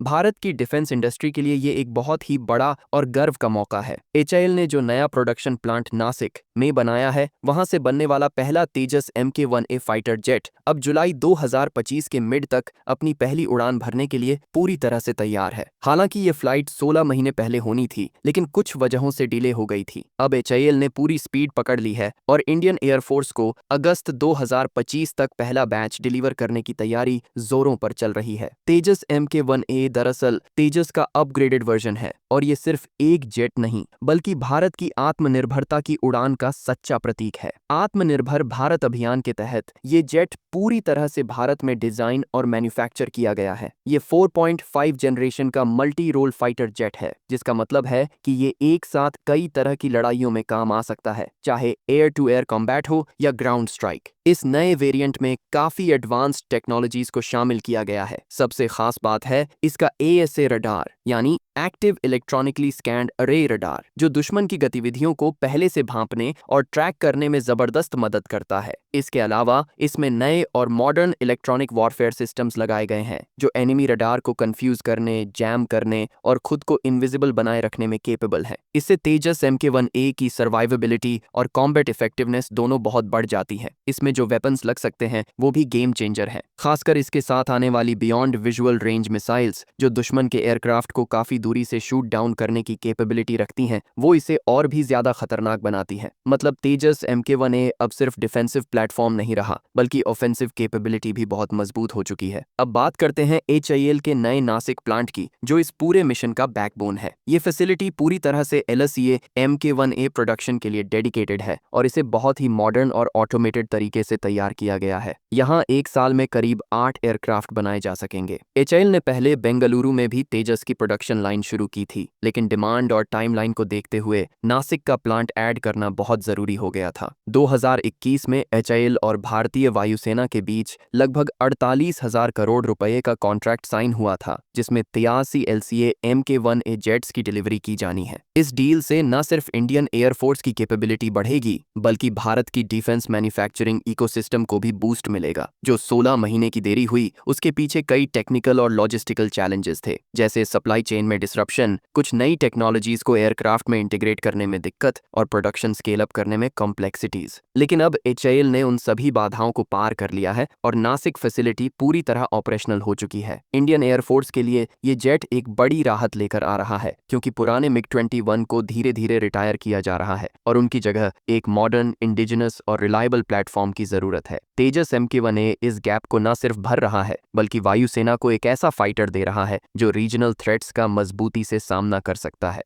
भारत की defence industry के लिए ये एक बहुत ही बड़ा और गर्व का मौका है। एचएएल ने जो नया प्रोडक्शन प्लांट नासिक में बनाया है, वहां से बनने वाला पहला तेजस MK-1A फाइटर जेट अब जुलाई 2025 के मिड तक अपनी पहली उड़ान भरने के लिए पूरी तरह से तैयार है। हालांकि ये फ्लाइट 16 महीने पहले होनी थी, लेकिन कुछ वजहों से डिले हो गई थी। अब एचएएल ने पूरी स्पीड पकड़ ली है और इंडियन एयरफोर्स को अगस्त 2025 तक पहला बैच डिलीवर करने की तैयारी जोरों पर चल रही है। तेजस MK-1A दरअसल तेजस का अपग्रेडेड वर्जन है और ये सिर्फ एक जेट नहीं बल्कि भारत की आत्मनिर्भरता की उड़ान का सच्चा प्रतीक है। आत्मनिर्भर भारत अभियान के तहत ये जेट पूरी तरह से भारत में डिजाइन और मैन्युफैक्चर किया गया है। ये 4.5 जनरेशन का मल्टी रोल फाइटर जेट है, जिसका मतलब है कि ये एक साथ कई तरह की लड़ाइयों में काम आ सकता है, चाहे एयर टू एयर कॉम्बैट हो या ग्राउंड स्ट्राइक। इस नए वेरिएंट में काफी एडवांस्ड टेक्नोलॉजीज को शामिल किया गया है। सबसे खास बात है इसका ASA रडार यानी एक्टिव इलेक्ट्रॉनिकली स्कैन्ड अरे रडार, जो दुश्मन की गतिविधियों को पहले से भांपने और ट्रैक करने में जबरदस्त मदद करता है। इसके अलावा इसमें नए और मॉडर्न इलेक्ट्रॉनिक वॉरफेयर सिस्टम्स लगाए गए हैं, जो एनिमी रडार को कंफ्यूज करने, जैम करने और खुद को इनविजिबल बनाए रखने में केपेबल है। इससे तेजस MK-1A की सर्वाइवेबिलिटी और कॉम्बैट इफेक्टिवनेस दोनों बहुत बढ़ जाती है। इसमें जो वेपन्स लग सकते हैं वो भी गेम चेंजर है, खासकर इसके साथ आने वाली बियॉन्ड विजुअल रेंज मिसाइल्स, जो दुश्मन के एयरक्राफ्ट को काफी दूरी से शूट डाउन करने की कैपेबिलिटी रखती हैं, वो इसे और भी ज्यादा खतरनाक बनाती है। मतलब तेजस MK-1A अब सिर्फ डिफेंसिव प्लेटफॉर्म नहीं रहा, बल्कि ऑफेंसिव कैपेबिलिटी भी बहुत मजबूत हो चुकी है। अब बात करते हैं HAL के नए नासिक प्लांट की, जो इस पूरे मिशन का बैकबोन है। ये फैसिलिटी पूरी तरह से LSEA MK-1A प्रोडक्शन के लिए डेडिकेटेड है और इसे बहुत ही मॉडर्न और ऑटोमेटेड तरीके से तैयार किया गया है। यहाँ एक साल में करीब 8 एयरक्राफ्ट बनाए जा सकेंगे। HAL ने पहले बेंगलुरु में भी तेजस की प्रोडक्शन लाइन शुरू की थी, लेकिन डिमांड और टाइमलाइन को देखते हुए नासिक का प्लांट ऐड करना बहुत जरूरी हो गया था। 2021 में HAL और भारतीय वायुसेना के बीच लगभग 48,000 करोड़ रुपए का कॉन्ट्रैक्ट साइन हुआ था, जिसमें 83 LCA MK-1A जेट्स की डिलीवरी की जानी है। इस डील से न सिर्फ इंडियन एयरफोर्स की कैपेबिलिटी बढ़ेगी, बल्कि भारत की डिफेंस मैन्युफैक्चरिंग इकोसिस्टम को भी बूस्ट मिलेगा। जो 16 महीने की देरी हुई, उसके पीछे कई टेक्निकल और लॉजिस्टिकल चैलेंजेस थे, जैसे सप्लाई चेन में डिसरप्शन, कुछ नई टेक्नोलॉजीज को एयरक्राफ्ट में इंटीग्रेट करने में दिक्कत और प्रोडक्शन स्केल अप करने में कॉम्प्लेक्सिटीज। लेकिन अब HAL ने उन सभी बाधाओं को पार कर लिया है और नासिक फैसिलिटी पूरी तरह ऑपरेशनल हो चुकी है। इंडियन एयरफोर्स के लिए ये जेट एक बड़ी राहत लेकर आ रहा है, क्योंकि पुराने MiG-21 को धीरे धीरे रिटायर किया जा रहा है और उनकी जगह एक मॉडर्न, इंडिजिनस और रिलायबल प्लेटफॉर्म की जरूरत है। तेजस MK-1A इस गैप को न सिर्फ भर रहा है, बल्कि वायुसेना को एक ऐसा फाइटर दे रहा है जो रीजनल थ्रेट्स का मजबूती से सामना कर सकता है।